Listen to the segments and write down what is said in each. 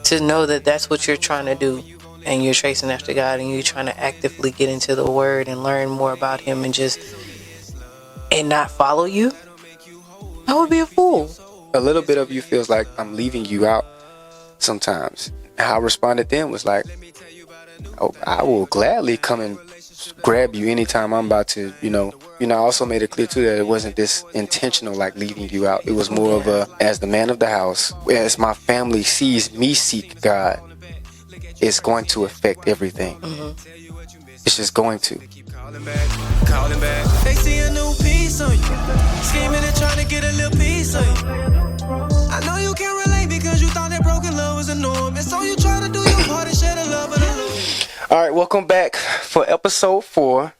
to know that that's what you're trying to do, and you're tracing after God, and you're trying to actively get into the Word and learn more about Him, and not follow you, I would be a fool. A little bit of you feels like I'm leaving you out sometimes. How I responded then was like, oh, I will gladly come and grab you anytime I'm about to, I also made it clear too that it wasn't this intentional, like leaving you out. It was more of a, as the man of the house, as my family sees me seek God, it's going to affect everything. It's just going to. Calling back. They see a new piece on you. Scheming and trying to get a little piece of you. I know you can't relate because you thought that broken love was a norm. And so you try to do your part and share the love of the Lord. All right, welcome back for episode 4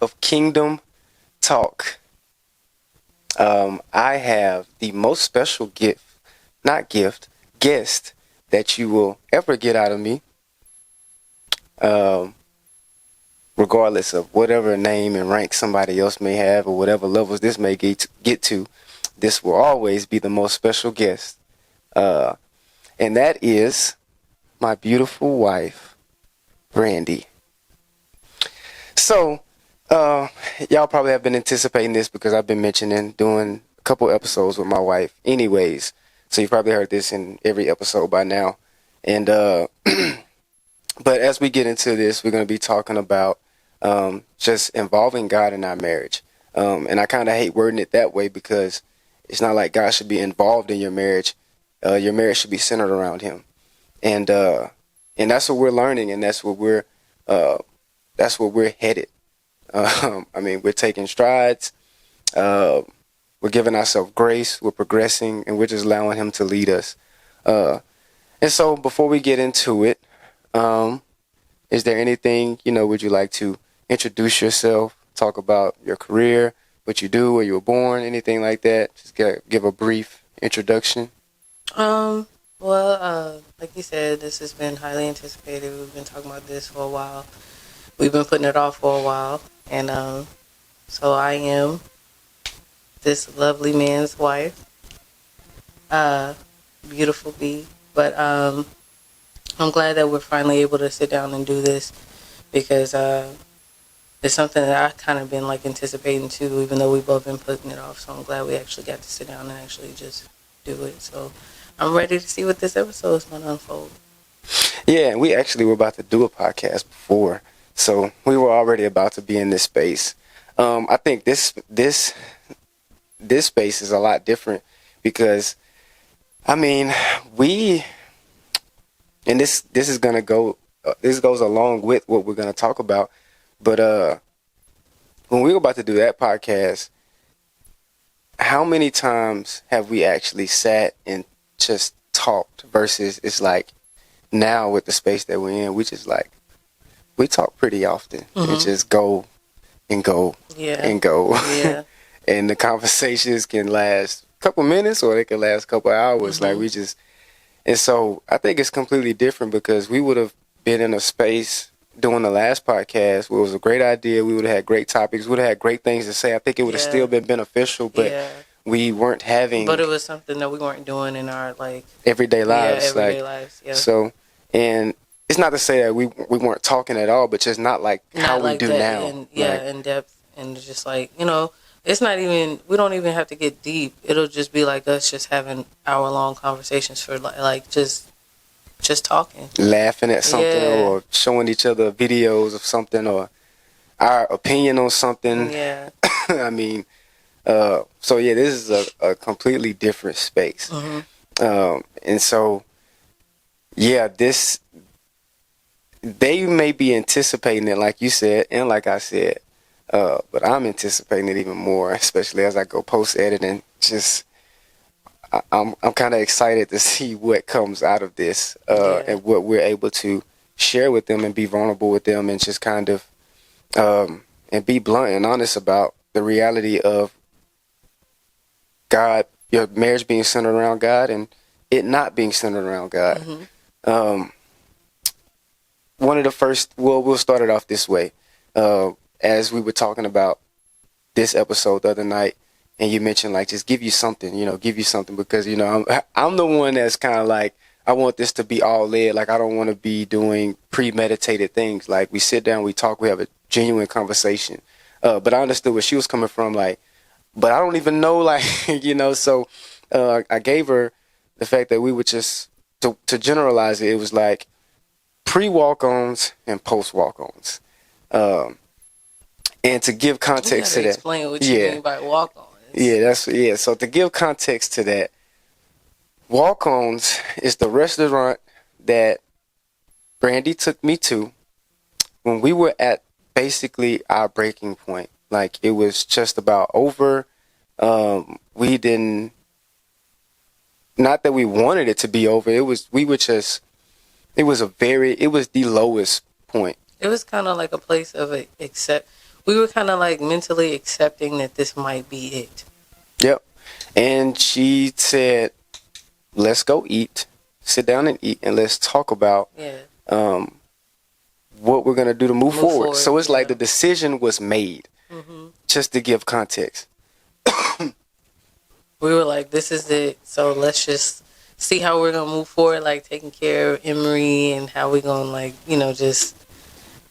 of Kingdom Talk. I have the most special guest that you will ever get out of me. Regardless of whatever name and rank somebody else may have or whatever levels this may get to, this will always be the most special guest. And that is my beautiful wife, Brandi. So, y'all probably have been anticipating this because I've been doing a couple episodes with my wife anyways. So you probably heard this in every episode by now. And, but as we get into this, we're going to be talking about just involving God in our marriage. And I kind of hate wording it that way because it's not like God should be involved in your marriage. Your marriage should be centered around Him. And that's what we're learning, and that's what we're headed. We're taking strides. We're giving ourselves grace. We're progressing, and we're just allowing Him to lead us. And so before we get into it, is there anything, would you like to introduce yourself, talk about your career, what you do, where you were born, anything like that? Just give a brief introduction. Like you said, this has been highly anticipated. We've been talking about this for a while. We've been putting it off for a while. And so I am this lovely man's wife. Beautiful bee. But I'm glad that we're finally able to sit down and do this because it's something that I kind of been like anticipating too, even though we've both been putting it off. So I'm glad we actually got to sit down and actually just do it. So I'm ready to see what this episode is going to unfold. Yeah, and we actually were about to do a podcast before, so we were already about to be in this space. I think this space is a lot different because, and this is gonna go. This goes along with what we're gonna talk about. But when we were about to do that podcast, how many times have we actually sat and just talked versus it's like now with the space that we're in, we talk pretty often. We just go and go and go. Yeah. And the conversations can last a couple minutes or they can last a couple hours. And so I think it's completely different because we would have been in a space doing the last podcast where it was a great idea. We would have had great topics. We would have had great things to say. I think it would have still been beneficial, but we weren't having. But it was something that we weren't doing in our everyday lives. Yeah. So, and it's not to say that we weren't talking at all, but just not how we do now. In depth and just it's not even. We don't even have to get deep. It'll just be like us just having hour-long conversations for just talking, laughing at something, or showing each other videos of something, or our opinion on something. Yeah. So this is a completely different space. And so, they may be anticipating it, like you said, and like I said, but I'm anticipating it even more, especially as I go post-edit and just. I'm kind of excited to see what comes out of this and what we're able to share with them and be vulnerable with them and just kind of and be blunt and honest about the reality of God, your marriage being centered around God and it not being centered around God. One of the first, we'll start it off this way. As we were talking about this episode the other night, and you mentioned just give you something because I'm the one that's kind of like, I want this to be all led. Like, I don't want to be doing premeditated things. Like, we sit down, we talk, we have a genuine conversation. But I understood where she was coming from. Like, but I don't even know, like, so I gave her the fact that we would just, to generalize it, it was like pre-walk-ons and post-walk-ons. And to give context to that. Explain what you mean by walk-ons. Yeah, so to give context to that, walk-ons is the restaurant that Brandi took me to when we were at basically our breaking point. Like, it was just about over. We didn't, not that we wanted it to be over. It was the lowest point. It was kind of like a place of we were kind of like mentally accepting that this might be it. Yep. And she said, let's go eat, sit down and eat, and let's talk about what we're going to do to move forward. So it's like the decision was made, just to give context. We were like, this is it. So let's just see how we're going to move forward, like taking care of Emery and how we're going to, like, just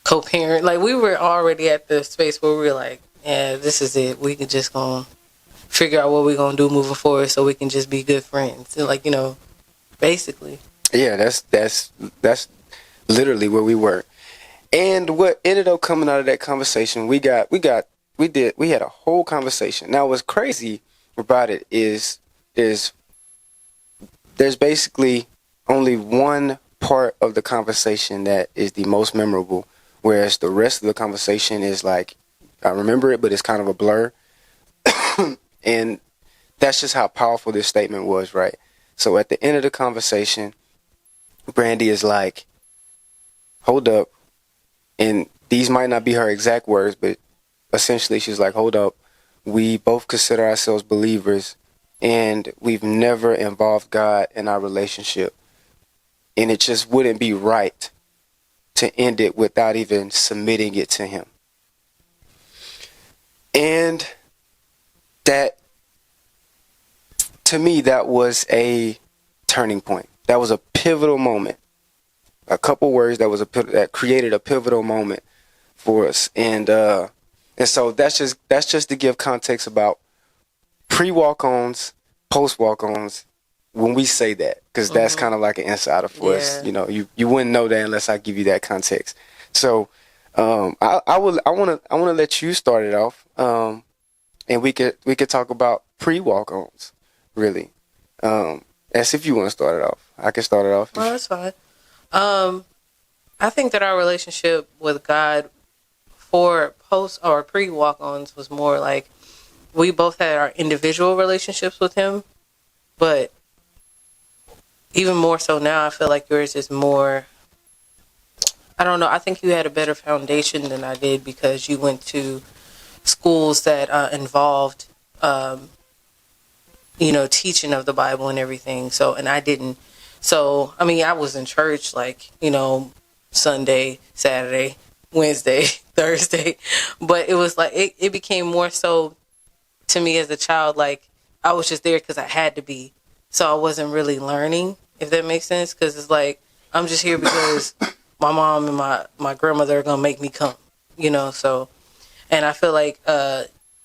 co-parent. Like, we were already at the space where we were like, yeah, this is it. We can just going to figure out what we're going to do moving forward so we can just be good friends. And, like, basically. Yeah, that's literally where we were. And what ended up coming out of that conversation, we had a whole conversation. Now, what's crazy about it is there's basically only one part of the conversation that is the most memorable, whereas the rest of the conversation is like, I remember it, but it's kind of a blur. And that's just how powerful this statement was, right? So at the end of the conversation, Brandi is like, hold up. And these might not be her exact words, but essentially she's like, hold up. We both consider ourselves believers, and we've never involved God in our relationship. And it just wouldn't be right to end it without even submitting it to Him. And that, to me, that was a turning point. That was a pivotal moment. A couple words that created a pivotal moment for us. And so that's just to give context about pre-walk-ons, post-walk-ons, when we say that, because that's kind of like an insider for us. You wouldn't know that unless I give you that context. So I want to let you start it off, and we could talk about pre-walk-ons, really. As if you want to start it off, I can start it off. Well, that's fine. I think that our relationship with God for post or pre-walk-ons was more like we both had our individual relationships with Him, but even more so now, I feel like yours is more, I don't know, I think you had a better foundation than I did because you went to schools that involved, teaching of the Bible and everything. So, and I didn't. So, I mean, I was in church like, Sunday, Saturday, Wednesday, Thursday, but it was like, it became more so to me as a child, like I was just there because I had to be. So I wasn't really learning, if that makes sense. Because it's like, I'm just here because my mom and my grandmother are going to make me come, so. And I feel like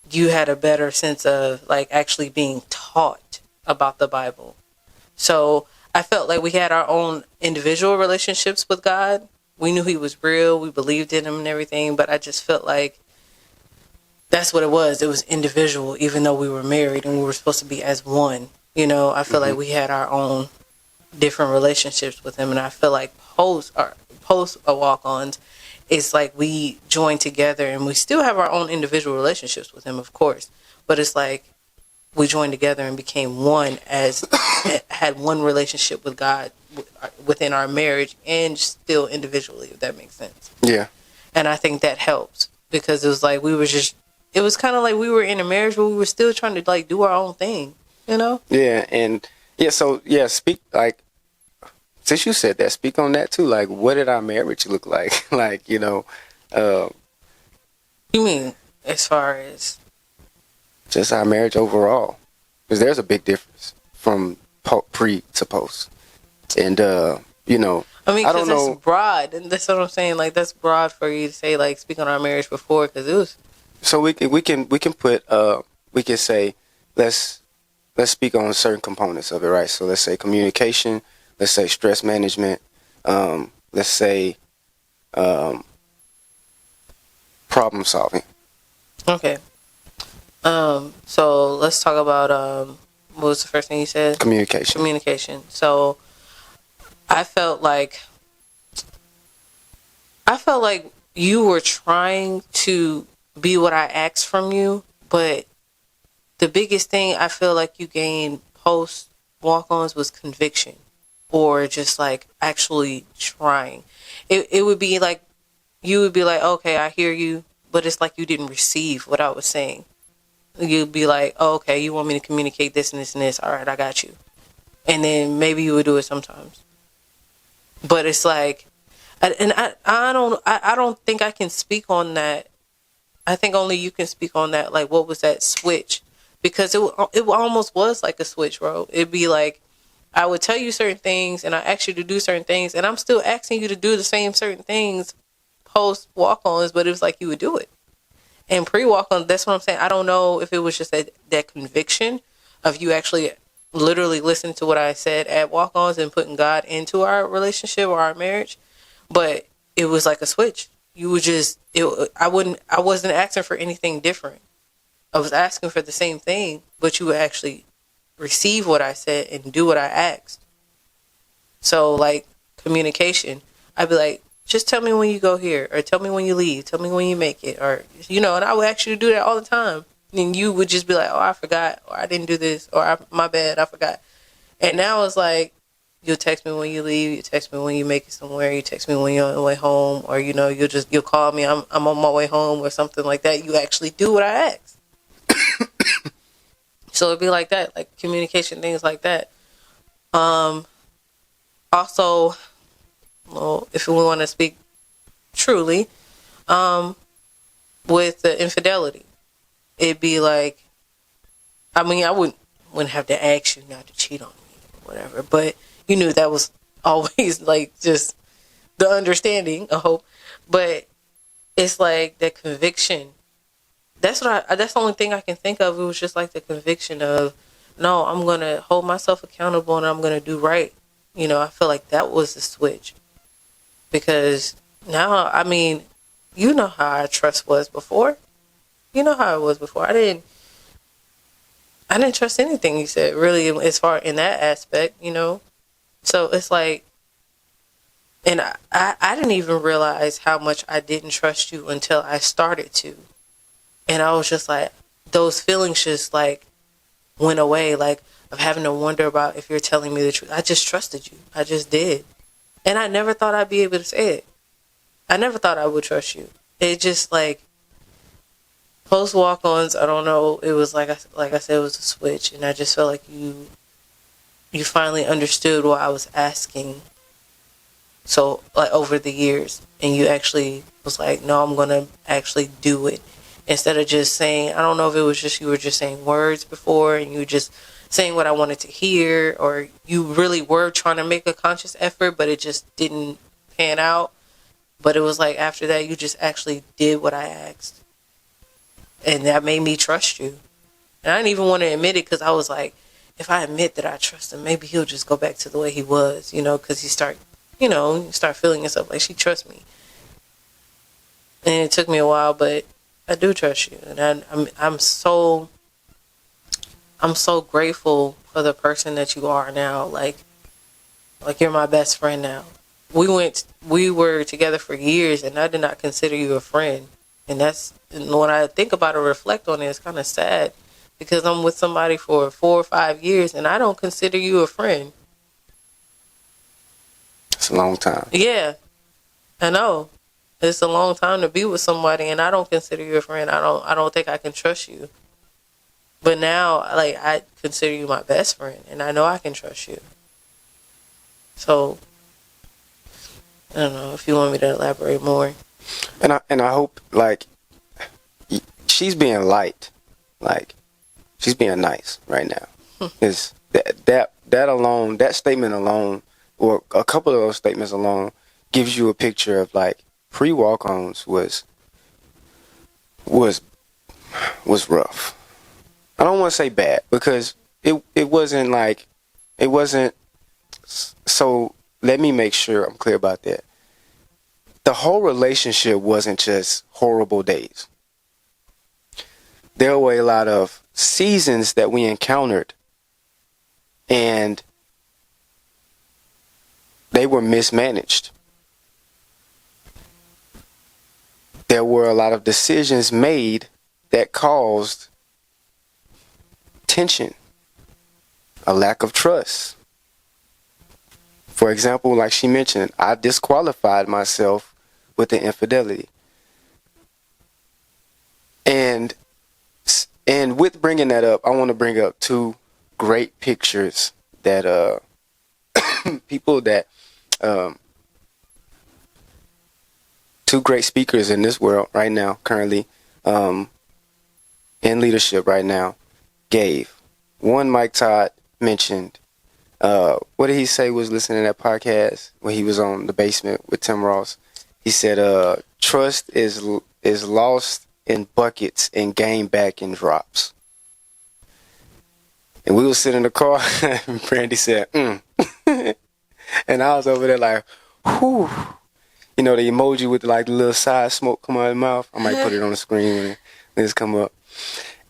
you had a better sense of like actually being taught about the Bible. So I felt like we had our own individual relationships with God. We knew He was real. We believed in Him and everything. But I just felt like that's what it was. It was individual, even though we were married and we were supposed to be as one. I feel like we had our own different relationships with Him. And I feel like post walk-ons, it's like we joined together and we still have our own individual relationships with Him, of course. But it's like we joined together and became one, as had one relationship with God within our marriage and still individually, if that makes sense. Yeah. And I think that helps because it was like it was kind of like we were in a marriage, but we were still trying to like do our own thing, Yeah. And speak, like, since you said that, speak on that too. Like, what did our marriage look like? Like, You mean as far as just our marriage overall? Because there's a big difference from pre to post. And you know, I mean, I don't because know. it's broad, and that's what I'm saying. Like, that's broad for you to say, like, speak on our marriage before, because it was. So we can put we can say let's speak on certain components of it, right? So let's say communication, let's say stress management, let's say problem solving. Okay. So let's talk about what was the first thing you said? Communication. Communication. So I felt like you were trying to be what I asked from you, but the biggest thing I feel like you gained post walk-ons was conviction, or just like actually trying. It would be like you would be like, okay, I hear you, but it's like you didn't receive what I was saying. You'd be like, oh, okay, you want me to communicate this and this and this. All right, I got you. And then maybe you would do it sometimes. But it's like, I don't think I can speak on that. I think only you can speak on that. Like, what was that switch? Because it almost was like a switch, bro. It'd be like, I would tell you certain things and I ask you to do certain things, and I'm still asking you to do the same certain things post walk-ons, but it was like you would do it. And pre-walk-on, that's what I'm saying. I don't know if it was just that conviction of you actually literally listening to what I said at walk-ons and putting God into our relationship or our marriage, but it was like a switch. You would just, I wasn't asking for anything different. I was asking for the same thing, but you would actually receive what I said and do what I asked. So, like, communication, I'd be like, just tell me when you go here, or tell me when you leave, tell me when you make it, or, and I would ask you to do that all the time. And you would just be like, oh, I forgot, or I didn't do this, or my bad, I forgot. And now it's like, you'll text me when you leave, you text me when you make it somewhere, you text me when you're on the way home, or, you'll call me, I'm on my way home, or something like that. You actually do what I asked. So it'd be like that, like communication, things like that. Also, well, if we want to speak truly, with the infidelity, it'd be like, I mean, I wouldn't have to ask you not to cheat on me or whatever, but you knew that was always like just the understanding, I hope. But it's like that conviction. That's the only thing I can think of. It was just like the conviction of, no, I'm going to hold myself accountable and I'm going to do right. I feel like that was the switch. Because now, I mean, you know how our trust was before. You know how it was before. I didn't trust anything you said, really, as far in that aspect, So it's like, and I didn't even realize how much I didn't trust you until I started to. And I was just like, those feelings just like went away, like of having to wonder about if you're telling me the truth. I just trusted you. I just did. And I never thought I'd be able to say it. I never thought I would trust you. It just like post walk-ons, I don't know. It was like I said, it was a switch. And I just felt like you finally understood what I was asking. So like over the years, and you actually was like, no, I'm going to actually do it. Instead of just saying, I don't know if it was just you were just saying words before and you were just saying what I wanted to hear, or you really were trying to make a conscious effort, but it just didn't pan out. But it was like after that, you just actually did what I asked. And that made me trust you. And I didn't even want to admit it because I was like, if I admit that I trust him, maybe he'll just go back to the way he was, because you start feeling yourself like she trusts me. And it took me a while, but I do trust you, and I'm so grateful for the person that you are now. Like you're my best friend now. We were together for years, and I did not consider you a friend. And when I think about it, reflect on it, it's kind of sad because I'm with somebody for 4 or 5 years, and I don't consider you a friend. It's a long time. Yeah, I know. It's a long time to be with somebody, and I don't consider you a friend. I don't think I can trust you. But now, like, I consider you my best friend, and I know I can trust you. So, I don't know if you want me to elaborate more. And I hope, like, she's being light, like, she's being nice right now. Is that alone, that statement alone or a couple of those statements alone gives you a picture of like pre-walk-ons was rough. I don't want to say bad because it wasn't like, it wasn't. So let me make sure I'm clear about that. The whole relationship wasn't just horrible days. There were a lot of seasons that we encountered, and they were mismanaged. There were a lot of decisions made that caused tension, a lack of trust. For example, like she mentioned, I disqualified myself with the infidelity. And with bringing that up, I want to bring up two great pictures that people that two great speakers in this world right now, currently in leadership right now, gave. One, Mike Todd mentioned, what did he say was listening to that podcast when he was on The Basement with Tim Ross? He said, trust is lost in buckets and gained back in drops. And we were sitting in the car, and Brandi said, and I was over there like, whew. You know, the emoji with like the little side smoke come out of the mouth. I might put it on the screen when this come up.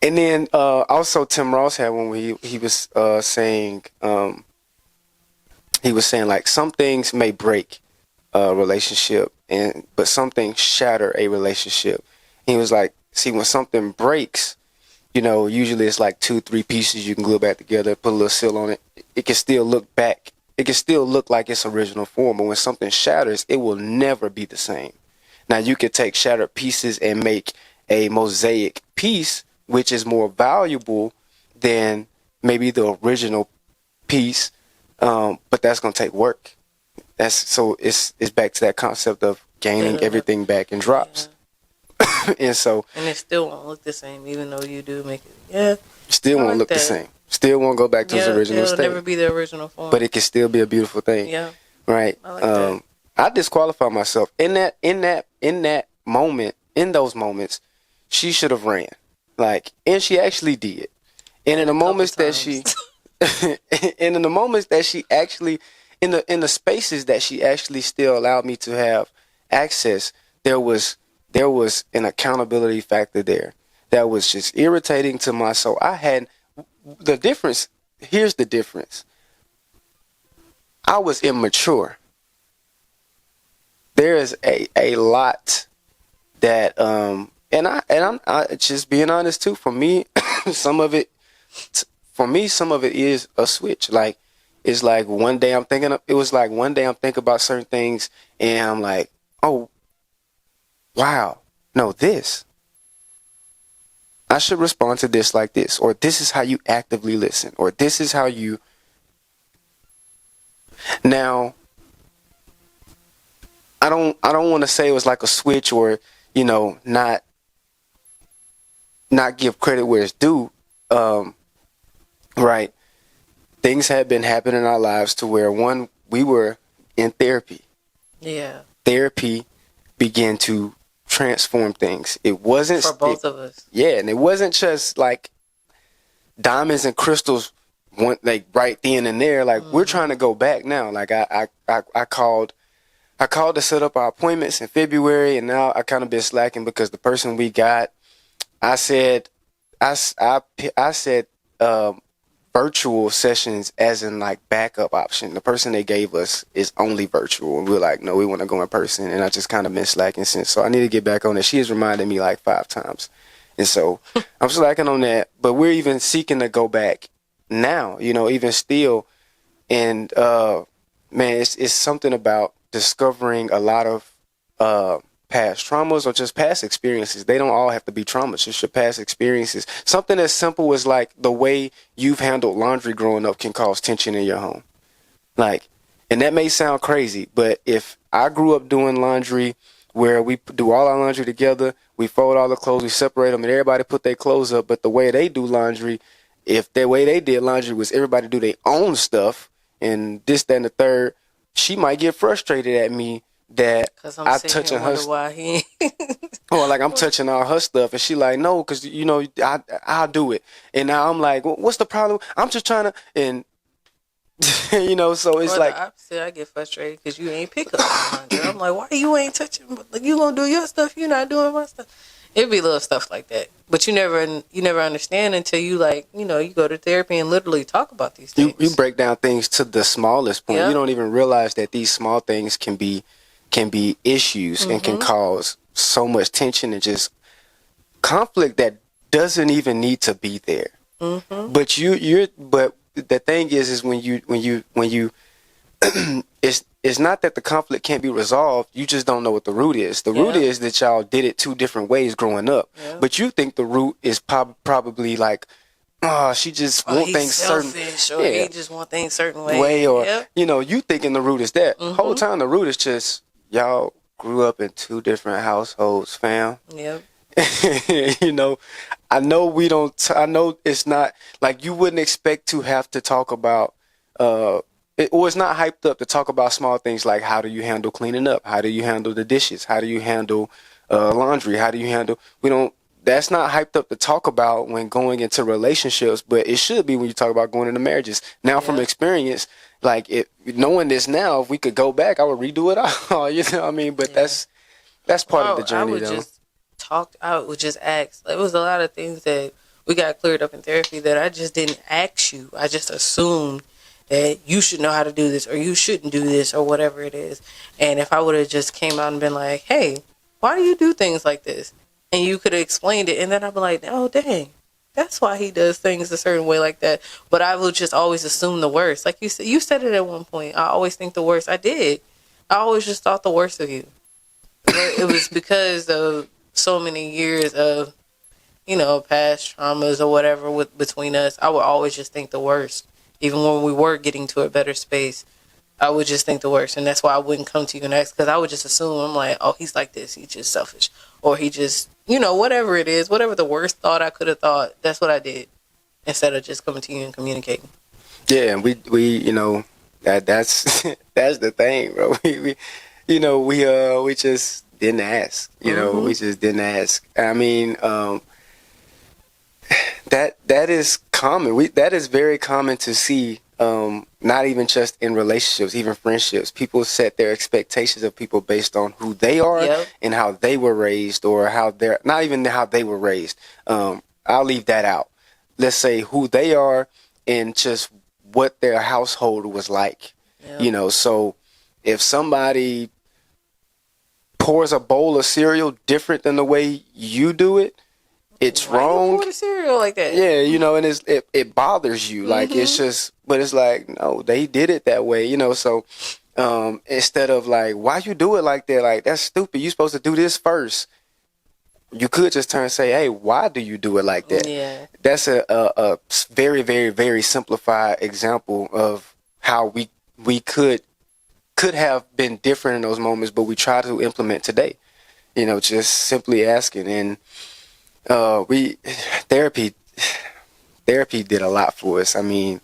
And then also Tim Ross had one where he was saying, like some things may break a relationship, but some things shatter a relationship. He was like, see, when something breaks, you know, usually it's like 2-3 pieces you can glue back together, put a little seal on it. It can still look back. It can still look like its original form, but when something shatters, it will never be the same. Now, you could take shattered pieces and make a mosaic piece, which is more valuable than maybe the original piece, but that's going to take work. It's back to that concept of gaining everything back in drops. Yeah. And it still won't look the same, even though you do make it. Yeah. Still won't look the same. Still won't go back to its original state. It'll never be the original form. But it can still be a beautiful thing. Yeah. Right. I like that. I disqualified myself in that moment. In those moments, she should have ran. Like, and she actually did. And in the moments that she, and in the moments that she actually, in the spaces that she actually still allowed me to have access, there was an accountability factor there that was just irritating to my soul. The difference, here's the difference. I was immature. There is a lot that, and I'm just being honest too. For me, some of it is a switch. Like, it's like one day I'm thinking about certain things and I'm like, oh, wow, no, this. I should respond to this like this, or this is how you actively listen, or this is how you. Now, I don't want to say it was like a switch, or, you know, not give credit where it's due. Right. Things had been happening in our lives to where we were in therapy. Yeah. Therapy began to transform things. It wasn't for both of us. Yeah, and it wasn't just like diamonds and crystals like right then and there. Like, we're trying to go back now. Like, I called to set up our appointments in February, and now I kind of been slacking because the person we got, I said virtual sessions as in like backup option. The person they gave us is only virtual, and we're like, no, we want to go in person. And I just kind of been slacking since, so I need to get back on it. She has reminded me like 5 times, and so I'm slacking on that. But we're even seeking to go back now, you know, even still. And man, it's something about discovering a lot of past traumas or just past experiences. They don't all have to be traumas, just your past experiences. Something as simple as like the way you've handled laundry growing up can cause tension in your home. Like, and that may sound crazy, but if I grew up doing laundry where we do all our laundry together, we fold all the clothes, we separate them, and everybody put their clothes up, but the way they do laundry, if the way they did laundry was everybody do their own stuff and this, that, and the third, she might get frustrated at me that Cause I'm I sitting touching here her, wonder why he or like I'm touching all her stuff, and she like, no, because you know I'll do it. And now I'm like, well, what's the problem? I'm just trying to, and you know, so it's or like, the opposite. I get frustrated because you ain't pick up on my girl. I'm like, why you ain't touching? Like, you gonna do your stuff, you not doing my stuff. It'd be little stuff like that, but you never understand until you like, you know, you go to therapy and literally talk about these things. you break down things to the smallest point. Yep. You don't even realize that these small things can be issues and can cause so much tension and just conflict that doesn't even need to be there. But but the thing is when you it's not that the conflict can't be resolved. You just don't know what the root is. The root is that y'all did it two different ways growing up. Yeah. But you think the root is probably like, oh, she just want things selfish, certain. or he just want things certain way. Way, or Yep. you know, you thinking the root is that. Whole time the root is just y'all grew up in two different households, fam. Yep. You know, I know we don't. I know it's not like you wouldn't expect to have to talk about. Or it's not hyped up to talk about small things like how do you handle cleaning up, how do you handle the dishes, how do you handle laundry, how do you handle. We don't. That's not hyped up to talk about when going into relationships, but it should be when you talk about going into marriages. Now, from experience, like knowing this now, if we could go back, I would redo it all. You know what I mean? But that's part of the journey, though. I would just ask. It was a lot of things that we got cleared up in therapy that I just didn't ask you. I just assumed that you should know how to do this or you shouldn't do this or whatever it is. And if I would have just came out and been like, hey, why do you do things like this? And you could have explained it. And then I'd be like, oh, dang, that's why he does things a certain way like that. But I would just always assume the worst. Like you said it at one point. I always think the worst. I did. I always just thought the worst of you. But it was because of so many years of, you know, past traumas or whatever between us. I would always just think the worst. Even when we were getting to a better space, I would just think the worst. And that's why I wouldn't come to you and ask, because I would just assume, I'm like, oh, he's like this. He's just selfish. Or he just, you know, whatever it is, whatever the worst thought I could have thought, that's what I did. Instead of just coming to you and communicating. Yeah, and we you know, that's that's the thing, bro. We just didn't ask. You know, we just didn't ask. I mean, that is common. That is very common to see. Not even just in relationships, even friendships. People set their expectations of people based on who they are and how they were raised, or how they're not even how they were raised. I'll leave that out. Let's say who they are and just what their household was like. Yep. You know, so if somebody pours a bowl of cereal different than the way you do it, it's wrong. You pour the cereal like that? Yeah, you know, and it bothers you. Like it's just, but it's like, no, they did it that way, you know. So instead of like, why you do it like that? Like that's stupid. You supposed to do this first. You could just turn and say, hey, why do you do it like that? Yeah, that's a very, very, very simplified example of how we could have been different in those moments, but we try to implement today. You know, just simply asking. And therapy did a lot for us. I mean,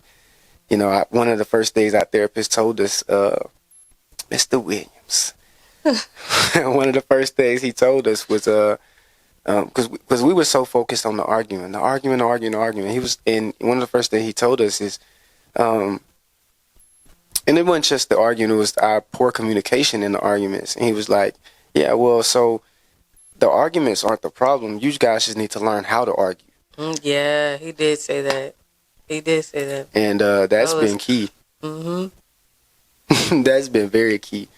you know, one of the first things our therapist told us, Mr. Williams, one of the first things he told us was, because we were so focused on the argument. He was, and one of the first things he told us is, and it wasn't just the argument, it was our poor communication in the arguments. And he was like, yeah, well, so the arguments aren't the problem. You guys just need to learn how to argue. Yeah, he did say that. And that's been key. That's been very key.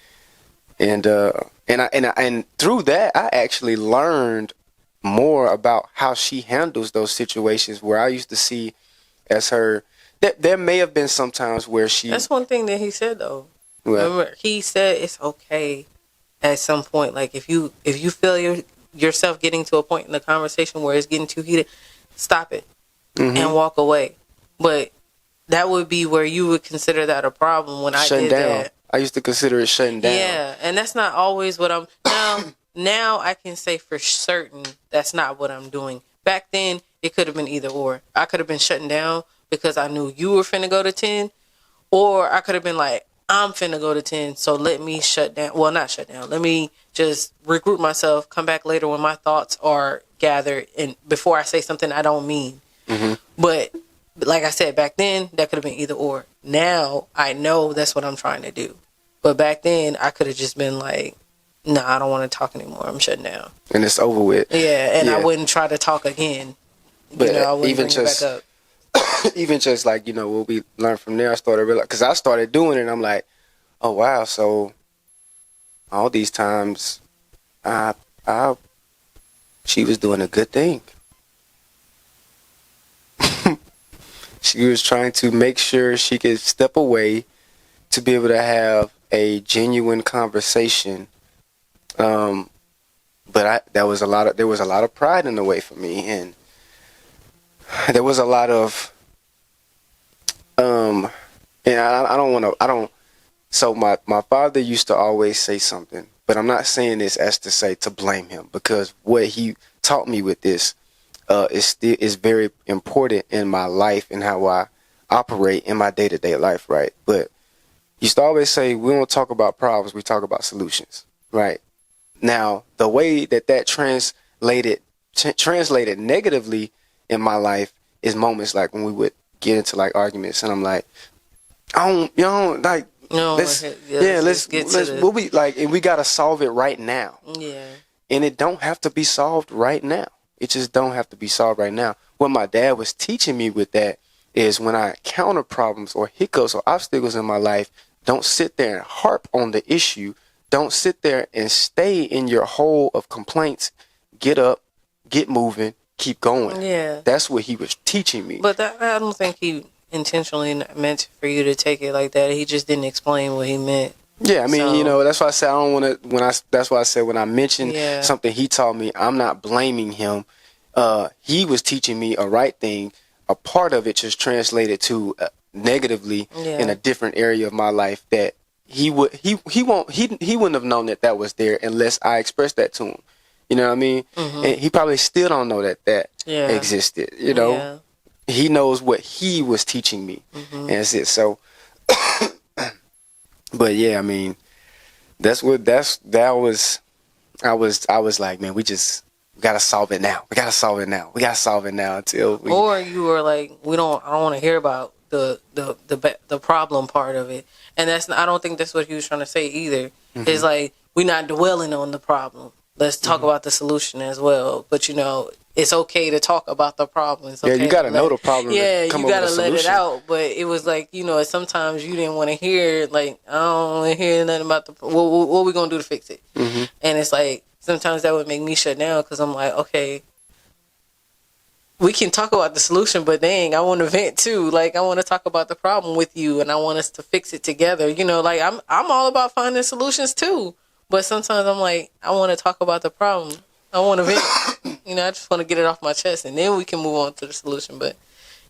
And through that, I actually learned more about how she handles those situations where I used to see as her. There may have been some times where she. That's one thing that he said though. Well, remember, he said it's okay at some point. Like if you feel yourself getting to a point in the conversation where it's getting too heated, stop it and walk away. But that would be where you would consider that a problem when shutting I did down. that. I used to consider it shutting down. Yeah, and that's not always what I'm now I can say for certain that's not what I'm doing. Back then it could have been either or. I could have been shutting down because I knew you were finna go to 10, or I could have been like, I'm finna go to 10, so let me shut down. Well, not shut down. Let me just regroup myself, come back later when my thoughts are gathered, and before I say something I don't mean. Mm-hmm. But like I said, back then, that could have been either or. Now, I know that's what I'm trying to do. But back then, I could have just been like, nah, I don't want to talk anymore. I'm shutting down. And it's over with. Yeah, and I wouldn't try to talk again. But I wouldn't even bring just, it back up. even just like, what we learned from there, I started realizing, because I started doing it, and I'm like, oh, wow, so all these times, she was doing a good thing. She was trying to make sure she could step away to be able to have a genuine conversation. But there was a lot of pride in the way for me, and there was a lot of and so my father used to always say something, but I'm not saying this as to say to blame him, because what he taught me with this is very important in my life and how I operate in my day-to-day life, right? But he used to always say, we don't talk about problems, we talk about solutions, right? Now, the way that translated negatively in my life is moments like when we would get into like arguments, and I'm like, let's we'll be like, and we gotta solve it right now. Yeah. And it don't have to be solved right now. It just don't have to be solved right now. What my dad was teaching me with that is, when I encounter problems or hiccups or obstacles in my life, don't sit there and harp on the issue. Don't sit there and stay in your hole of complaints. Get up, get moving, keep going. Yeah. That's what he was teaching me. But I don't think he intentionally meant for you to take it like that. He just didn't explain what he meant. Yeah, I mean, that's why I said I don't want to. That's why I said when I mentioned Yeah. something he taught me, I'm not blaming him. He was teaching me a right thing. A part of it just translated to negatively in a different area of my life that he wouldn't have known that was there unless I expressed that to him. You know what I mean? Mm-hmm. And he probably still don't know that existed. Yeah. He knows what he was teaching me, and that's it. So. But yeah, I mean, I was like, man, we gotta solve it now. We gotta solve it now. We gotta solve it now Or you were like, I don't want to hear about the problem part of it. And I don't think that's what he was trying to say either. Mm-hmm. It's like, we're not dwelling on the problem. Let's talk about the solution as well. But it's okay to talk about the problem. It's okay you got to know the problem. Yeah, you got to let it out. But it was like, sometimes you didn't want to hear, like, I don't want to hear nothing about what we going to do to fix it. Mm-hmm. And it's like, sometimes that would make me shut down, because I'm like, okay, we can talk about the solution, but dang, I want to vent too. Like, I want to talk about the problem with you, and I want us to fix it together. Like, I'm all about finding solutions too. But sometimes I'm like, I want to talk about the problem. I want to vent. I just want to get it off my chest, and then we can move on to the solution. But,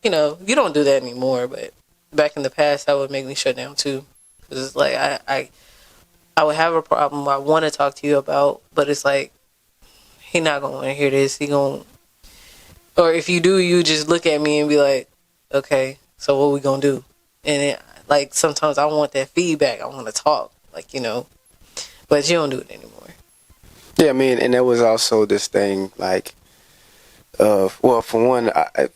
you don't do that anymore. But back in the past, that would make me shut down too. Because it's like, I would have a problem I want to talk to you about, but it's like, he not going to want to hear this. Or if you do, you just look at me and be like, okay, so what we going to do? And like, sometimes I want that feedback. I want to talk, but you don't do it anymore. Yeah, I mean, and there was also this thing, like, for one, I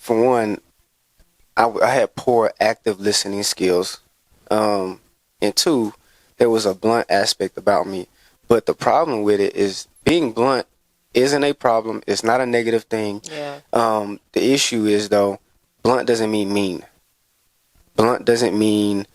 had poor active listening skills, and two, there was a blunt aspect about me. But the problem with it is, being blunt isn't a problem. It's not a negative thing. Yeah. The issue is, though, blunt doesn't mean mean. Blunt doesn't mean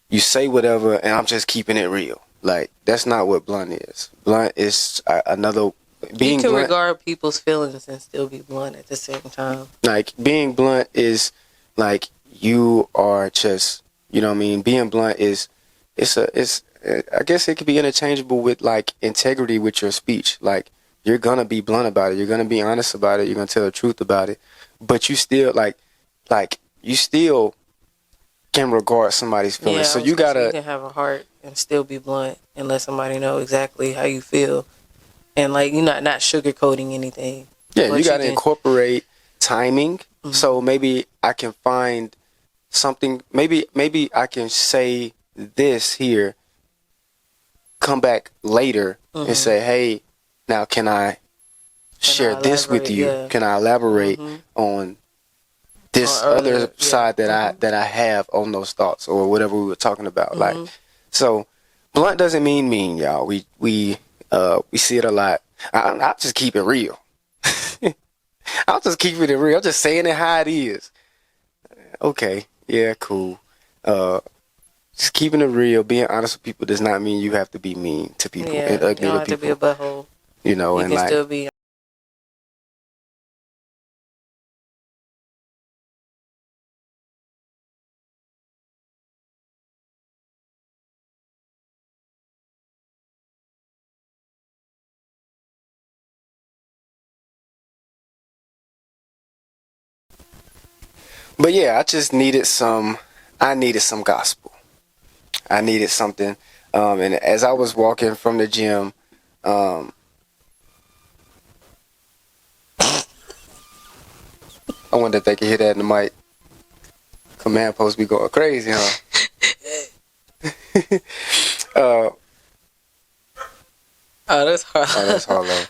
you say whatever and I'm just keeping it real. Like, that's not what blunt is. Blunt is another. Being you can blunt, regard people's feelings and still be blunt at the same time. Like, being blunt is like, you are just, you know what I mean? Being blunt is, I guess it could be interchangeable with like integrity with your speech. Like, you're gonna be blunt about it. You're gonna be honest about it. You're gonna tell the truth about it. But you still you still can regard somebody's feelings. Yeah, so you gotta. You can have a heart and still be blunt and let somebody know exactly how you feel, and like, you're not sugarcoating anything. Yeah, you gotta incorporate timing. Mm-hmm. So maybe I can find something. Maybe I can say this here, come back later and say, hey, now can I share this with you? Yeah. Can I elaborate on this other side that I have on those thoughts or whatever we were talking about? Like, so blunt doesn't mean mean, y'all. We see it a lot. I'll just keep it real. I'll just keep it real. I'm just saying it how it is. Okay, yeah, cool. Just keeping it real, being honest with people does not mean you have to be mean to people and ugly you don't to have people. to be a butthole. You know, You and can like, still be. but yeah, I needed some gospel. I needed something. And as I was walking from the gym, I wonder if they can hear that in the mic. Command post be going crazy, huh? Oh, that's hard. Oh, that's Harlow.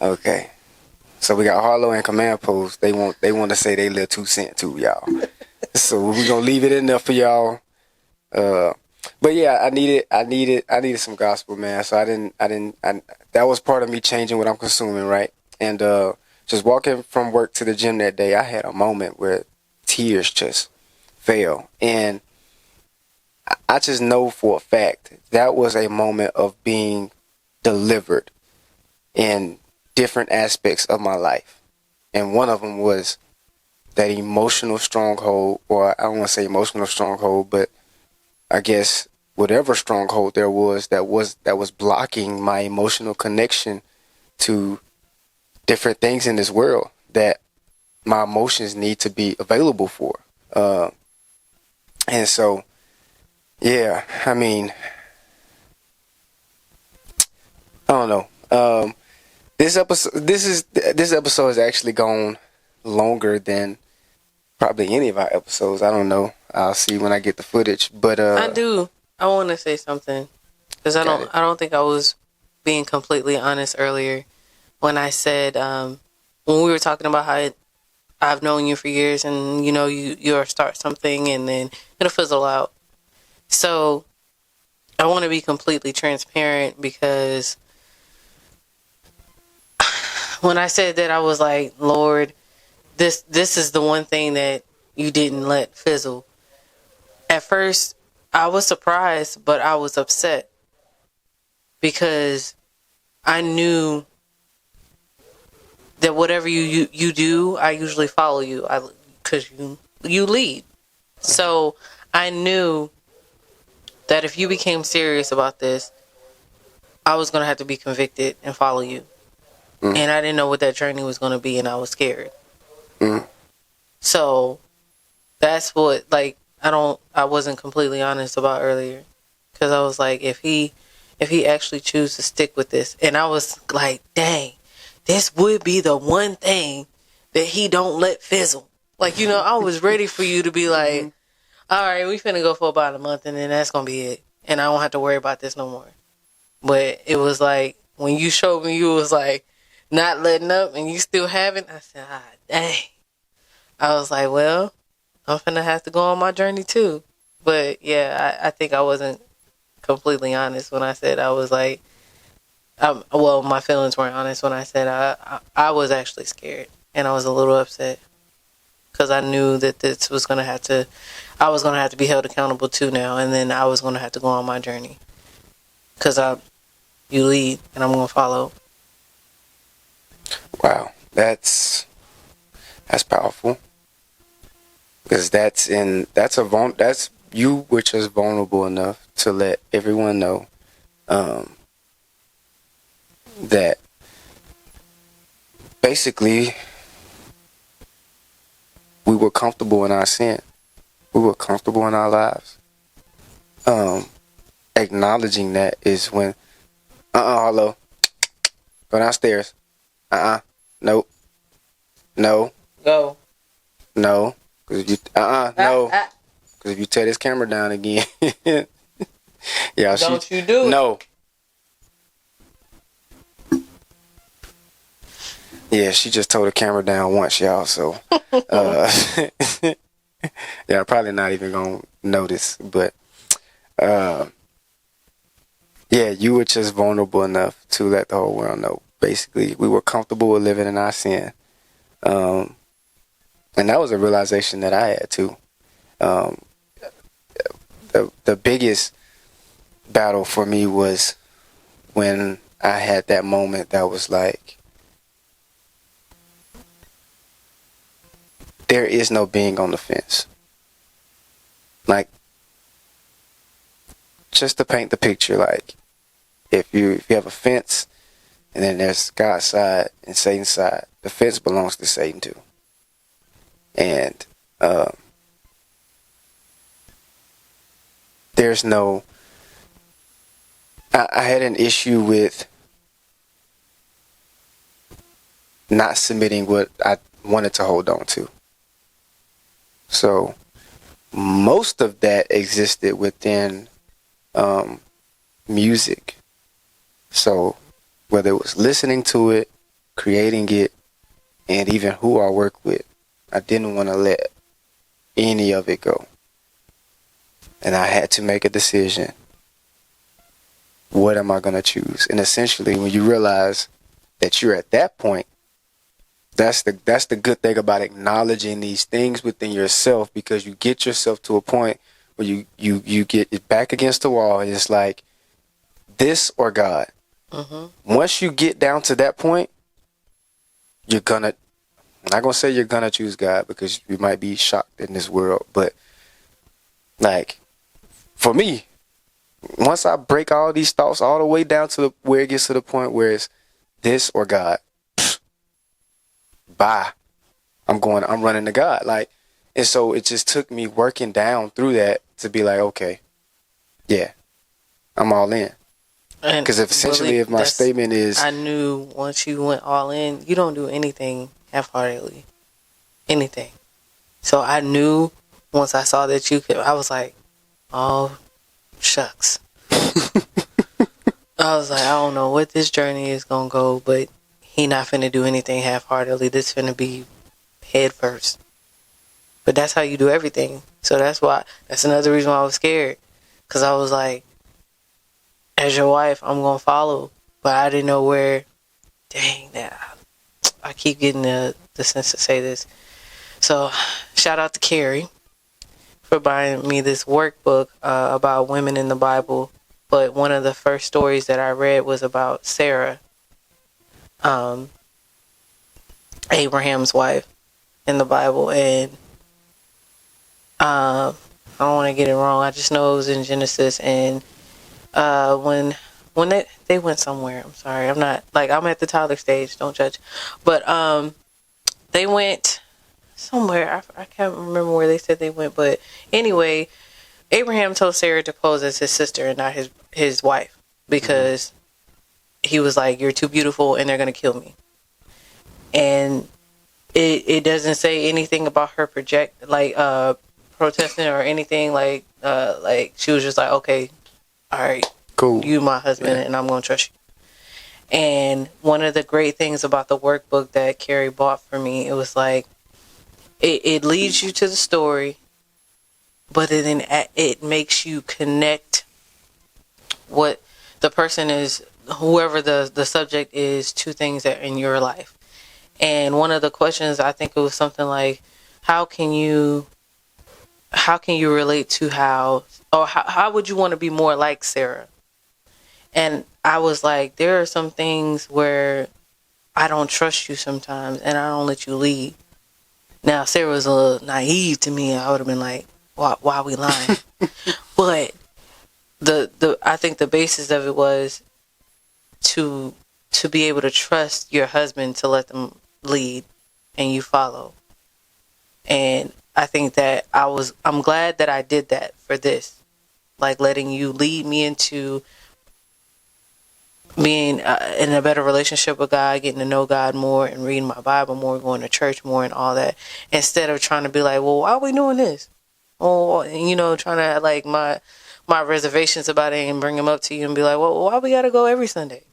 Okay. So we got Harlow and Command Post. They want to say they little 2 cent too, y'all. So we're gonna leave it in there for y'all. But yeah, I needed some gospel, man. So that was part of me changing what I'm consuming, right? And just walking from work to the gym that day, I had a moment where tears just fell. And I just know for a fact that was a moment of being delivered in different aspects of my life. And one of them was that emotional stronghold, or I don't want to say emotional stronghold, but I guess whatever stronghold there was that was blocking my emotional connection to different things in this world that my emotions need to be available for. And so, yeah, I mean, I don't know. This episode has actually gone longer than probably any of our episodes. I don't know. I'll see when I get the footage. But I want to say something because I don't think I was being completely honest earlier when I said when we were talking about how I've known you for years and you know you'll start something and then it'll fizzle out. So I want to be completely transparent because when I said that, I was like, Lord, this is the one thing that you didn't let fizzle. At first, I was surprised, but I was upset because I knew that whatever you do, I usually follow you because you lead. So I knew that if you became serious about this, I was going to have to be convicted and follow you. And I didn't know what that journey was going to be, and I was scared. So that's what, like, I wasn't completely honest about earlier. Because I was like, if he actually chooses to stick with this, and I was like, dang, this would be the one thing that he don't let fizzle. Like, you know, I was ready for you to be like, all right, we finna go for about a month, and then that's going to be it. And I don't have to worry about this no more. But it was like, when you showed me you was like, not letting up and you still haven't, I said, dang. I was like, well, I'm finna have to go on my journey too. But yeah, I think I wasn't completely honest when I said I was like, well, my feelings weren't honest when I said I was actually scared and I was a little upset because I knew that I was gonna have to be held accountable too now, and then I was gonna have to go on my journey because you lead and I'm gonna follow. Wow, that's powerful. Because that's you were just vulnerable enough to let everyone know that basically we were comfortable in our sin. We were comfortable in our lives. Acknowledging that is when hello. Go downstairs. Nope. No. Go. No. Cause if you no. Cause if you tear this camera down again, Yeah, Don't you do it. No. Yeah, she just tore the camera down once, y'all. So, yeah, probably not even gonna notice. But, yeah, you were just vulnerable enough to let the whole world know. Basically, we were comfortable with living in our sin, and that was a realization that I had too. The biggest battle for me was when I had that moment that was like, there is no being on the fence. Like, just to paint the picture, like, if you have a fence, and then there's God's side and Satan's side, the fence belongs to Satan too. And there's no... I had an issue with not submitting what I wanted to hold on to. So most of that existed within music. So whether it was listening to it, creating it, and even who I work with, I didn't want to let any of it go. And I had to make a decision. What am I going to choose? And essentially, when you realize that you're at that point, that's the good thing about acknowledging these things within yourself, because you get yourself to a point where you get it back against the wall. And it's like, this or God. Mm-hmm. Once you get down to that point, I'm not going to say you're going to choose God, because you might be shocked in this world. But like, for me, once I break all these thoughts all the way down to where it gets to the point where it's this or God, bye. I'm running to God. Like, and so it just took me working down through that to be like, okay, yeah, I'm all in. Because if my statement is, I knew once you went all in, you don't do anything half-heartedly, anything. So I knew once I saw that you could, I was like, oh, shucks. I was like, I don't know what this journey is gonna go, but he not finna do anything half-heartedly. This finna be head first. But that's how you do everything. So that's another reason why I was scared. Because I was like, as your wife, I'm gonna follow. But I didn't know where. Dang, that I keep getting the sense to say this. So shout out to Carrie for buying me this workbook about women in the Bible. But one of the first stories that I read was about Sarah, Abraham's wife in the Bible. And I don't want to get it wrong. I just know it was in Genesis. And when they went somewhere, I'm sorry, I'm at the toddler stage, don't judge. But they went somewhere. I can't remember where they said they went. But anyway, Abraham told Sarah to pose as his sister and not his wife, because he was like, you're too beautiful and they're going to kill me. And it doesn't say anything about her protesting or anything. Like she was just like, okay, all right, cool, you my husband, and I'm going to trust you. And one of the great things about the workbook that Carrie bought for me, it was like, it leads you to the story, but then it makes you connect what the person is, whoever the subject is, to things that are in your life. And one of the questions, I think it was something like, how can you relate to how would you want to be more like Sarah? And I was like, there are some things where I don't trust you sometimes, and I don't let you lead. Now, Sarah was a little naive to me. I would have been like, why are we lying? But I think the basis of it was to be able to trust your husband, to let them lead and you follow. And I think that I'm glad that I did that for this, like letting you lead me into being in a better relationship with God, getting to know God more, and reading my Bible more, going to church more, and all that, instead of trying to be like, well, why are we doing this? Oh, trying to like my my reservations about it and bring them up to you and be like, well, why we gotta go every Sunday?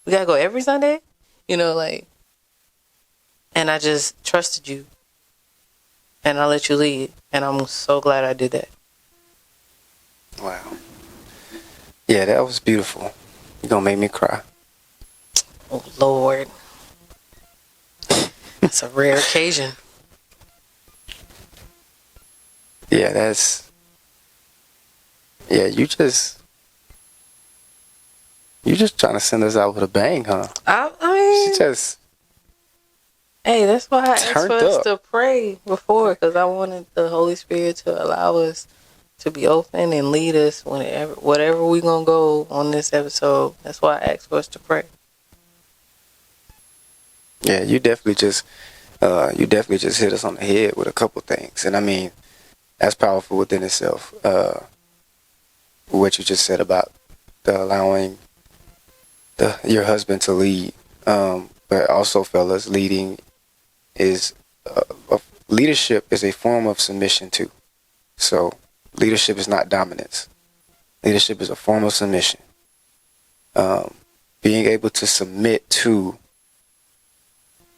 We gotta go every Sunday? You know, like, and I just trusted you. And I let you lead. And I'm so glad I did that. Wow. Yeah, that was beautiful. You're gonna make me cry. Oh, Lord. It's a rare occasion. Yeah, that's... Yeah, you just trying to send us out with a bang, huh? I mean... She just... Hey, that's why I asked for us up. to pray before, because I wanted the Holy Spirit to allow us to be open and lead us whatever we gonna go on this episode. That's why I asked for us to pray. Yeah, you definitely just hit us on the head with a couple things, and I mean, that's powerful within itself. What you just said about allowing your husband to lead, but also, fellas, leading is leadership is a form of submission too. So leadership is not dominance. Leadership is a form of submission. Being able to submit to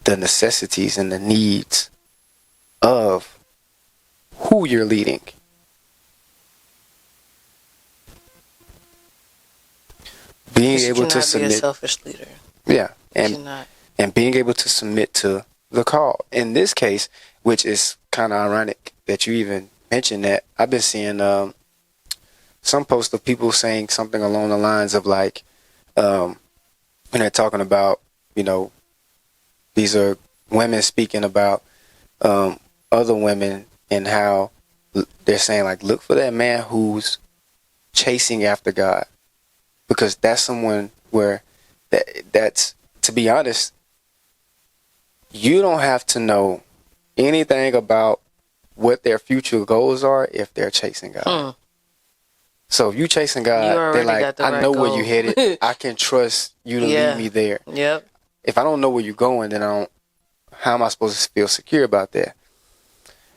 the necessities and the needs of who you're leading. Being able to submit. Be a selfish leader. Yeah, and being able to submit to the call. In this case, which is kind of ironic that you even mentioned that, I've been seeing some posts of people saying something along the lines of like, when they're talking about, you know, these are women speaking about other women and how they're saying like, look for that man who's chasing after God, because that's someone where that's, to be honest, you don't have to know anything about what their future goals are if they're chasing God. So if you chasing God, they're like, I know where you headed. I can trust you to lead me there. Yep. If I don't know where you're going, then how am I supposed to feel secure about that?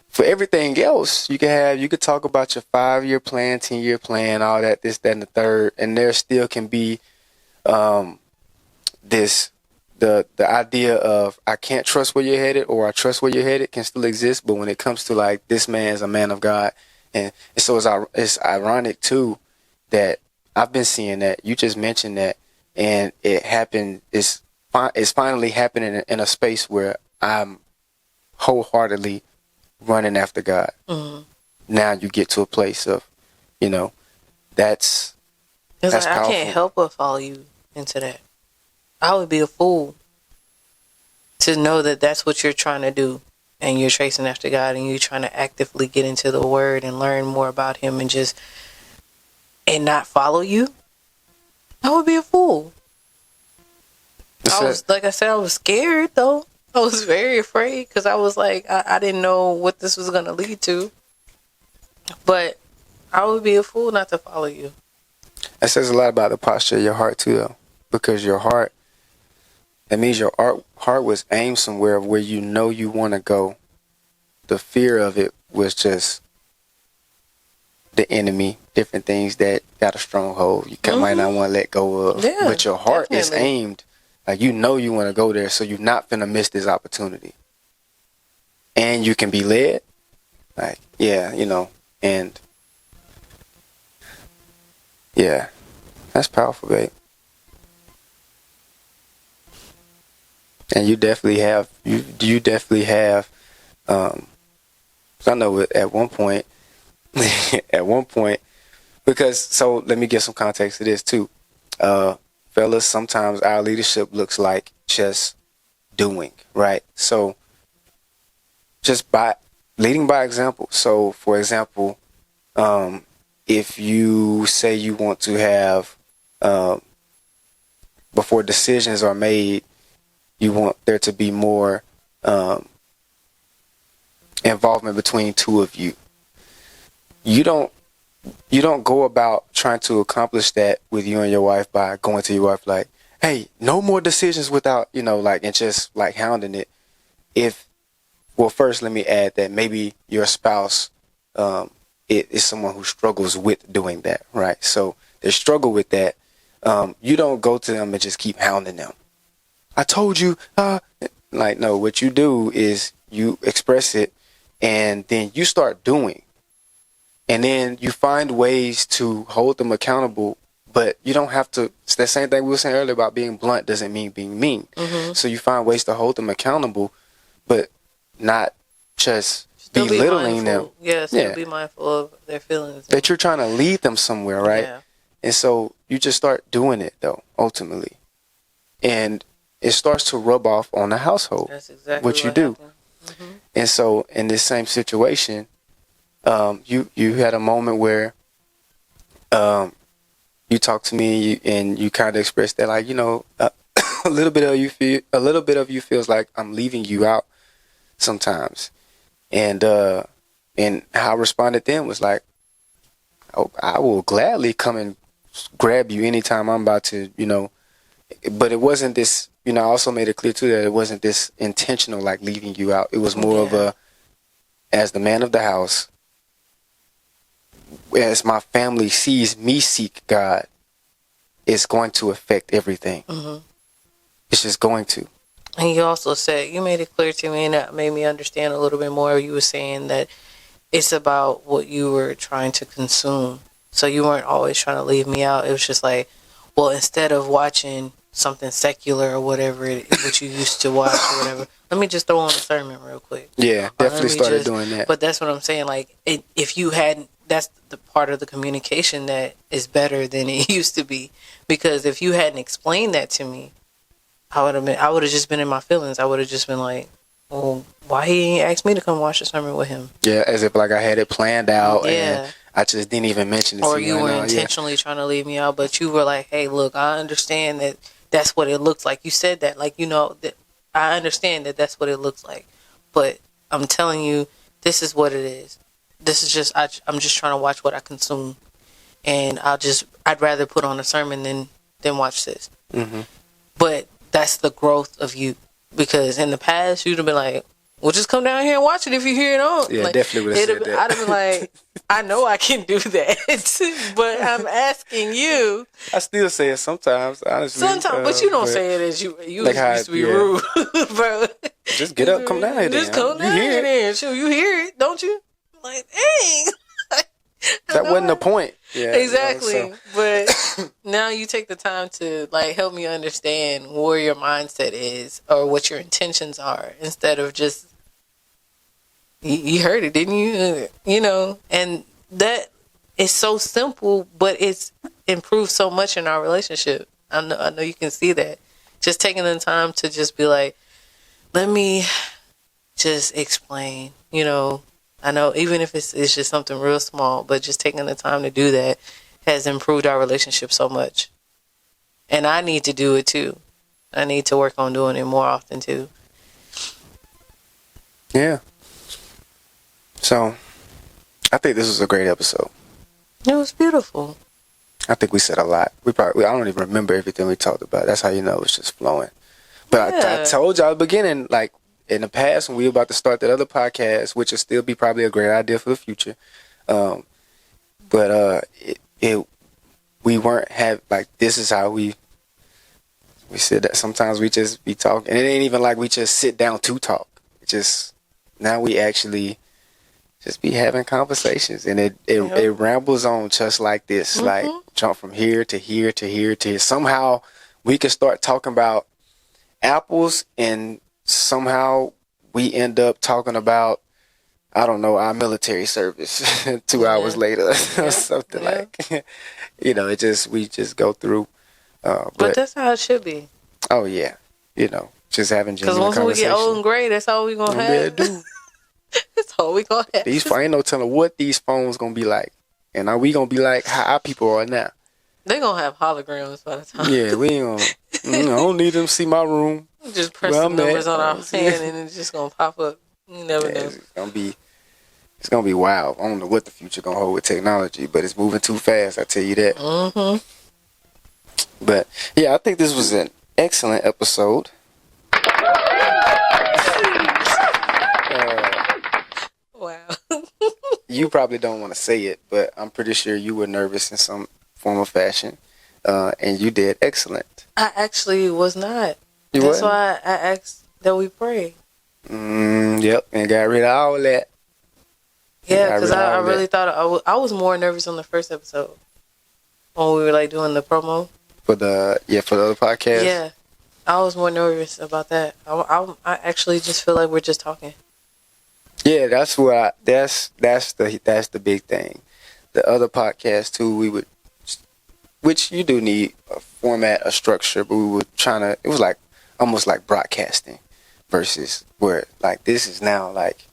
For everything else, you could talk about your 5-year plan, 10-year plan, all that, this, that, and the third, and there still can be the idea of I can't trust where you're headed or I trust where you're headed can still exist. But when it comes to like, this man is a man of God, and so it's ironic too that I've been seeing that you just mentioned that, and it happened. It's finally happening in a space where I'm wholeheartedly running after God. Mm-hmm. Now you get to a place of, you know, that's like, powerful. I can't help but follow you into that. I would be a fool to know that that's what you're trying to do, and you're chasing after God, and you're trying to actively get into the Word and learn more about Him, and not follow you. I would be a fool. I was scared though. I was very afraid because I was like, I didn't know what this was going to lead to. But I would be a fool not to follow you. That says a lot about the posture of your heart too, though, because your heart, that means your heart was aimed somewhere where you know you want to go. The fear of it was just the enemy, different things that got a stronghold you might not want to let go of. Yeah, but your heart is aimed, like you know you want to go there, so you're not finna miss this opportunity. And you can be led, like, yeah, you know, and yeah, that's powerful, babe. And you definitely have, I know at one point, because, so let me give some context to this too. Fellas, sometimes our leadership looks like just doing, right? So just by leading by example. So for example, if you say you want to have, before decisions are made, you want there to be more involvement between two of you. You don't go about trying to accomplish that with you and your wife by going to your wife like, hey, no more decisions without, you know, like, and just like hounding it. Well, first let me add that maybe your spouse is someone who struggles with doing that, right? So they struggle with that. You don't go to them and just keep hounding them. I told you, like, no, what you do is you express it and then you start doing. And then you find ways to hold them accountable, but you don't have to. It's the same thing we were saying earlier about being blunt doesn't mean being mean. Mm-hmm. So you find ways to hold them accountable, but not just still belittling them. Yeah, still be mindful of their feelings. That you're trying to lead them somewhere, right? Yeah. And so you just start doing it, though, ultimately. And it starts to rub off on the household. That's exactly what you do. Mm-hmm. And so in this same situation, you had a moment where you talked to me and you kind of expressed that, like, a little bit of you feels like I'm leaving you out sometimes. And how I responded then was like, oh, I will gladly come and grab you anytime I'm about to, but it wasn't this, I also made it clear too that it wasn't this intentional, like leaving you out. It was more of a, as the man of the house, as my family sees me seek God, it's going to affect everything. Mm-hmm. It's just going to. And you also said, you made it clear to me, and that made me understand a little bit more. You were saying that it's about what you were trying to consume. So you weren't always trying to leave me out. It was just like, well, instead of watching something secular or whatever, what you used to watch or whatever, let me just throw on a sermon real quick. Yeah, definitely started doing that. But that's what I'm saying. Like, if you hadn't, that's the part of the communication that is better than it used to be. Because if you hadn't explained that to me, I would have just been in my feelings. I would have just been like, well, why he ain't asked me to come watch the sermon with him? Yeah, as if like I had it planned out. Yeah. And I just didn't even mention it. Or you were intentionally trying to leave me out, but you were like, hey, look, I understand that that's what it looks like. You said that, like, that I understand that that's what it looks like. But I'm telling you, this is what it is. This is just, I'm just trying to watch what I consume. And I'd rather put on a sermon than watch this. Mm-hmm. But that's the growth of you. Because in the past, you'd have been like, well, just come down here and watch it if you hear it on. Yeah, like, definitely would have said that. I'd have been like, I know I can do that, but I'm asking you. I still say it sometimes, honestly. Sometimes, but you don't say it as you like used to be rude, bro. Just get up, come down here. Just come down here then. Sure, you hear it, don't you? Like, dang. That wasn't the point. Yeah, exactly. But now you take the time to like help me understand where your mindset is or what your intentions are instead of just you heard it, didn't you? And that is so simple, but it's improved so much in our relationship. I know you can see that. Just taking the time to just be like, let me just explain, I know even if it's just something real small, but just taking the time to do that has improved our relationship so much. And I need to do it too. I need to work on doing it more often too. Yeah. So, I think this was a great episode. It was beautiful. I think we said a lot. I don't even remember everything we talked about. That's how you know it's just flowing. But I told y'all at the beginning, like, in the past, when we were about to start that other podcast, which will still be probably a great idea for the future, we weren't this is how we said that sometimes we just be talking, and it ain't even like we just sit down to talk. Now we actually just be having conversations, and it rambles on just like this, like jump from here to here to here to here. Somehow we can start talking about apples, and somehow we end up talking about, I don't know, our military service 2 hours later or something like, we just go through. But that's how it should be. Oh yeah. Just having genuine conversation. Because once we get old and gray, that's all we going to have. That's all we going to have. Ain't no telling what these phones going to be like. And are we going to be like how our people are now? They going to have holograms by the time. Yeah, we ain't going to. I don't need them to see my room. Just press the numbers on our hand and it's just going to pop up. You never know. It's gonna be wild. I don't know what the future gonna hold with technology, but it's moving too fast. I tell you that. Mm-hmm. But yeah, I think this was an excellent episode. Wow. you probably don't want to say it, but I'm pretty sure you were nervous in some form or fashion, and you did excellent. I actually was not. You That's wasn't? why I asked that we pray. Yep, and got rid of all that. Yeah, because I really thought I was more nervous on the first episode when we were like doing the promo. For the other podcast. Yeah, I was more nervous about that. I actually just feel like we're just talking. Yeah, that's what that's the big thing. The other podcast too, which you do need a format, a structure, but we were trying to. It was like almost like broadcasting, versus where like this is now like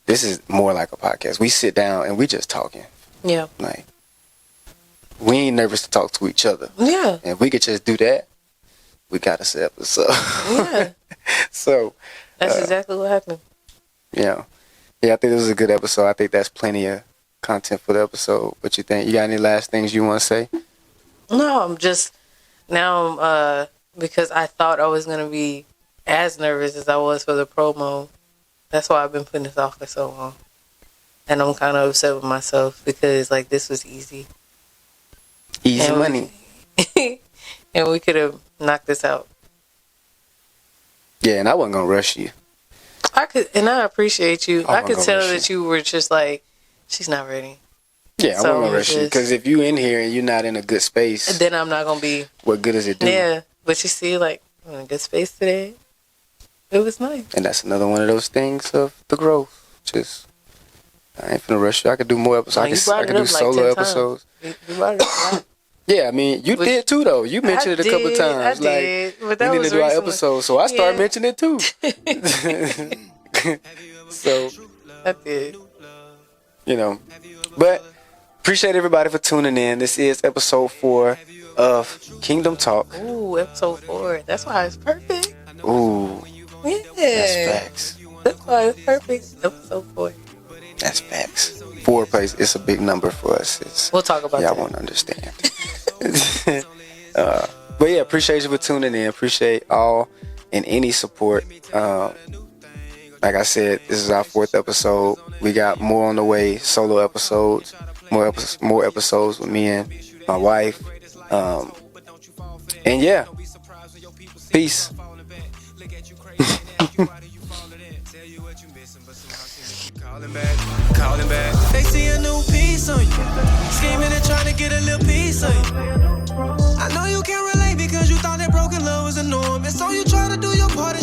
this is more like a podcast. We sit down and we just talking. Yeah, like we ain't nervous to talk to each other. Yeah, and if we could just do that, we got us an episode. Yeah, so that's exactly what happened. Yeah, I think this was a good episode. I think that's plenty of content for the episode. What you think? You got any last things you want to say? No, I'm just now because I thought I was gonna be as nervous as I was for the promo. That's why I've been putting this off for so long, and I'm kind of upset with myself because like this was easy, Easy money, and we could have knocked this out. Yeah, and I wasn't gonna rush you. I could, and I appreciate you. I could tell rush that you were just like, she's not ready. Yeah, I So wasn't gonna rush you because if you in here and you're not in a good space, Then I'm not gonna be. what good does it do? Yeah, but you see, like I'm in a good space today. It was nice. And that's another one of those things of the growth. Just I ain't finna rush you. I could do more episodes. I could do solo episodes. You brought it up a lot. Yeah, I mean, you did too, though. You mentioned it a couple times. I did, but that we need was to do our recently. episode, so I started Yeah. mentioning it too. So, I did. But appreciate everybody for tuning in. This is episode 4 of Kingdom Talk. Ooh, episode 4. That's why it's perfect. Ooh, Yeah, that's facts. That's why it's perfect. Episode 4. That's facts. 4 plays. It's a big number for us. We'll talk about y'all that. won't understand. But yeah, appreciate you for tuning in. Appreciate all and any support. Like I said, this is our 4th episode. We got more on the way, solo episodes, more episodes with me and my wife. And yeah, peace. Calling back. They see a new piece on you. Scheming and trying to get a little piece of you. I know you can't relate because you thought that broken love was a norm. And so you try to do your part